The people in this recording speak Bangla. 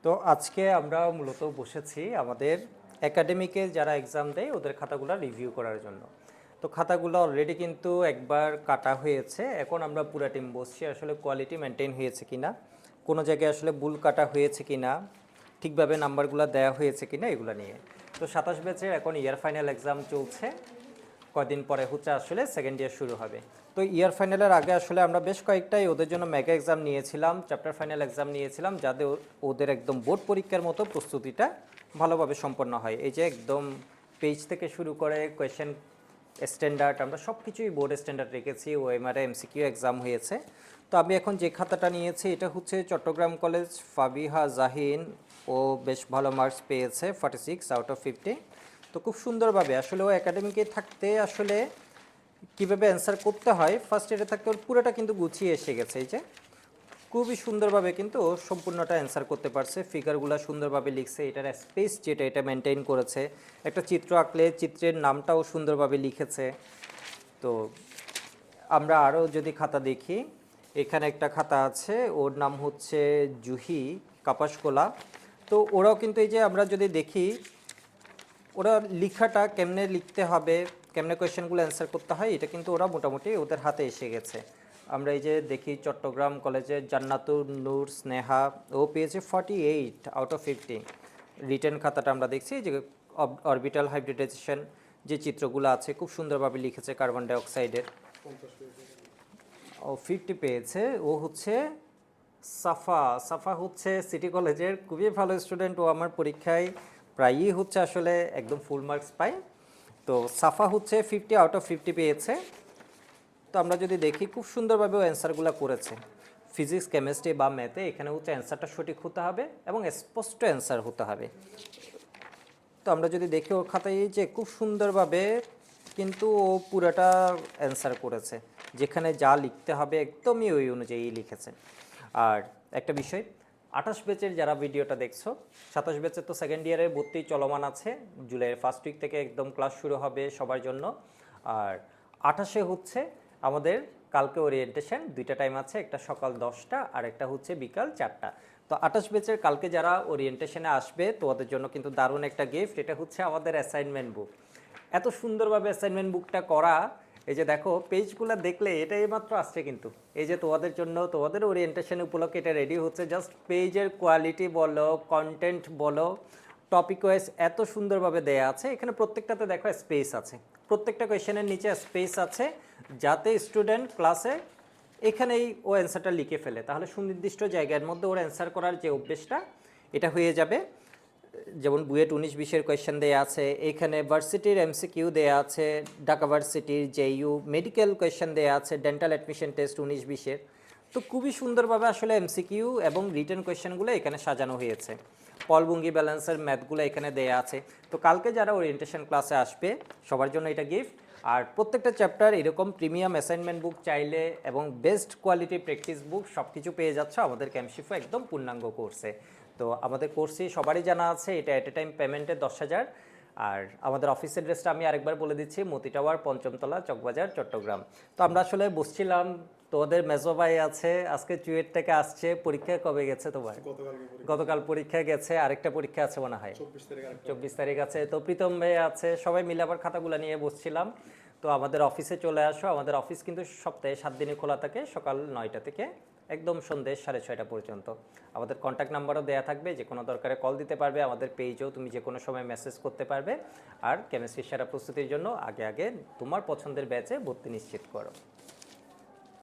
তো আজকে আমরা মূলত বসেছি আমাদের একাডেমিকে যারা এক্সাম দেয় ওদের খাতাগুলো রিভিউ করার জন্য। তো খাতাগুলো অলরেডি কিন্তু একবার কাটা হয়েছে, এখন আমরা পুরো টিম বসছি আসলে কোয়ালিটি মেনটেন হয়েছে কিনা, কোনো জায়গায় আসলে ভুল কাটা হয়েছে কিনা, ঠিকভাবে নাম্বারগুলো দেওয়া হয়েছে কিনা এগুলো নিয়ে। তো 27 ব্যাচের এখন ইয়ার ফাইনাল এক্সাম চলছে, কদিন পরে হচ্ছে আসলে সেকেন্ড ইয়ার শুরু হবে। তো ইয়ার ফাইনালের আগে আসলে আমরা বেশ কয়েকটাই ওদের জন্য মেগা এক্সাম নিয়েছিলাম, চ্যাপ্টার ফাইনাল এক্সাম নিয়েছিলাম, যাতে ওদের একদম বোর্ড পরীক্ষার মতো প্রস্তুতিটা ভালোভাবে সম্পন্ন হয়। এই যে একদম পেজ থেকে শুরু করে কোয়েশ্চেন স্ট্যান্ডার্ড আমরা সব কিছুই বোর্ড স্ট্যান্ডার্ড রেখেছি। ওএমআরএ এমসিকিউ এক্সাম হয়েছে। তো আমি এখন যে খাতাটা নিয়েছি এটা হচ্ছে চট্টগ্রাম কলেজ ফাবিহা জাহিন, ও বেশ ভালো মার্কস পেয়েছে 46/50। তো খুব সুন্দরভাবে আসলে ও একাডেমিকে থাকতে আসলে কীভাবে অ্যান্সার করতে হয় ফার্স্ট ইয়ারে থাকতে ওর পুরোটা কিন্তু গুছিয়ে এসে গেছে। এই যে খুবই সুন্দরভাবে কিন্তু ও সম্পূর্ণটা অ্যান্সার করতে পারছে, ফিগারগুলো সুন্দরভাবে লিখছে, এটার স্পেস যেটা এটা মেনটেন করেছে, একটা চিত্র আঁকলে চিত্রের নামটাও সুন্দরভাবে লিখেছে। তো আমরা আরও যদি খাতা দেখি, এখানে একটা খাতা আছে, ওর নাম হচ্ছে জুহি কাপাসকোলা। তো ওরাও কিন্তু এই যে আমরা যদি দেখি ওরা লেখাটা কেমনে লিখতে হবে, কেমনে কোয়েশ্চেনগুলো অ্যান্সার করতে হয়, এটা কিন্তু ওরা মোটামুটি ওদের হাতে এসে গেছে। আমরা এই যে দেখি চট্টগ্রাম কলেজের জান্নাতুর নূর স্নেহা, ও পেয়েছে 48/50। রিটেন খাতাটা আমরা দেখছি যে অরবিটাল হাইব্রিডাইজেশন যে চিত্রগুলো আছে খুব সুন্দরভাবে লিখেছে কার্বন ডাইঅক্সাইডের। ও 50 পেয়েছে। ও হচ্ছে সাফা। সাফা হচ্ছে সিটি কলেজের খুবই ভালো স্টুডেন্ট, ও আমার পরীক্ষায় প্রায়ই হচ্ছে আসলে একদম ফুল মার্কস পায়। তো সাফা হচ্ছে 50/50 পেয়েছে। তো আমরা যদি দেখি খুব সুন্দরভাবে ও অ্যান্সারগুলো করেছে, ফিজিক্স কেমিস্ট্রি বা ম্যাথে এখানে হচ্ছে অ্যান্সারটা সঠিক হতে হবে এবং স্পষ্ট অ্যান্সার হতে হবে। তো আমরা যদি দেখি ওর খাতায় এই যে খুব সুন্দরভাবে কিন্তু ও পুরোটা অ্যান্সার করেছে, যেখানে যা লিখতে হবে একদমই ওই অনুযায়ী লিখেছে। আর একটা বিষয়, 28 ব্যাচের যারা ভিডিওটা দেখছো, 27 ব্যাচের তো সেকেন্ড ইয়ারে ভর্তি চলমান আছে, জুলাইয়ের ফার্স্ট উইক থেকে একদম ক্লাস শুরু হবে সবার জন্য। আর 28-এ হচ্ছে আমাদের কালকে ওরিয়েন্টেশন, দুইটা টাইম আছে, একটা সকাল 10টা আর একটা হচ্ছে বিকাল 4টা। তো 28 ব্যাচের কালকে যারা ওরিয়েন্টেশনে আসবে তো ওদের জন্য কিন্তু দারুণ একটা গিফট, এটা হচ্ছে আমাদের অ্যাসাইনমেন্ট বুক। এত সুন্দরভাবে অ্যাসাইনমেন্ট বুকটা করা, এই যে দেখো পেজগুলো দেখলে এটা এইমাত্র আসছে কিন্তু, এই যে তোমাদের জন্য তোমাদের ওরিয়েন্টেশন উপলক্ষে এটা রেডি হচ্ছে। জাস্ট পেজের কোয়ালিটি বলো, কন্টেন্ট বলো, টপিক ওয়াইজ এত সুন্দরভাবে দেয়া আছে। এখানে প্রত্যেকটাতে দেখো স্পেস আছে, প্রত্যেকটা কোয়েশ্চেনের নিচে স্পেস আছে, যাতে স্টুডেন্ট ক্লাসে এখানেই ও অ্যান্সারটা লিখে ফেলে, তাহলে সুনির্দিষ্ট জায়গার মধ্যে ওর অ্যান্সার করার যে অভ্যেসটা এটা হয়ে যাবে। যেমন বুয়েট 19-20-এর কোয়েশ্চেন দেওয়া আছে, এইখানে ভার্সিটির এমসিকিউ দেওয়া আছে, ঢাকা ভার্সিটির জেইউ মেডিকেল কোয়েশ্চেন দেওয়া আছে, ডেন্টাল অ্যাডমিশন টেস্ট 19-20-এর। তো খুবই সুন্দরভাবে আসলে এমসিকিউ এবং রিটেন কোয়েশ্চেনগুলো এখানে সাজানো হয়েছে। পলভঙ্গি ব্যালেন্সের ম্যাথগুলো এখানে দেয়া আছে। তো কালকে যারা ওরিয়েন্টেশন ক্লাসে আসবে সবার জন্য এটা গিফট। আর প্রত্যেকটা চ্যাপ্টার এরকম প্রিমিয়াম অ্যাসাইনমেন্ট বুক চাইলে এবং বেস্ট কোয়ালিটি প্র্যাকটিস বুক সব কিছু পেয়ে যাচ্ছে আমাদের ক্যাম্পশিফো একদম পূর্ণাঙ্গ কোর্সে। তো আমাদের কোর্সে সবারই জানা আছে, এটা এট এ টাইম পেমেন্টে 10,000। আর আমাদের অফিস অ্যাড্রেসটা আমি আরেকবার বলে দিচ্ছি, মতি টাওয়ার, পঞ্চমতলা, চকবাজার, চট্টগ্রাম। তো আমরা আসলে বসছিলাম, তোদের মেজো ভাই আছে আজকে চুয়েট থেকে আসছে, পরীক্ষা কবে গেছে তোমার? গতকাল পরীক্ষা গেছে, আরেকটা পরীক্ষা আছে মনে হয় 24 তারিখ আছে। তো প্রীতম ভাই আছে, সবাই মিলে আবার খাতাগুলো নিয়ে বসছিলাম। তো আমাদের অফিসে চলে আসো, আমাদের অফিস কিন্তু সপ্তাহে 7 দিনই খোলা থাকে, সকাল 9টা থেকে একদম সন্ধ্যে 6:30 পর্যন্ত। আমাদের কন্ট্যাক্ট নাম্বারও দেওয়া থাকবে, যে কোনো দরকারে কল দিতে পারবে, আমাদের পেজেও তুমি যে কোনো সময় মেসেজ করতে পারবে। আর কেমিস্ট্রি সেরা প্রস্তুতির জন্য আগে আগে তোমার পছন্দের ব্যাচে ভর্তি নিশ্চিত করো।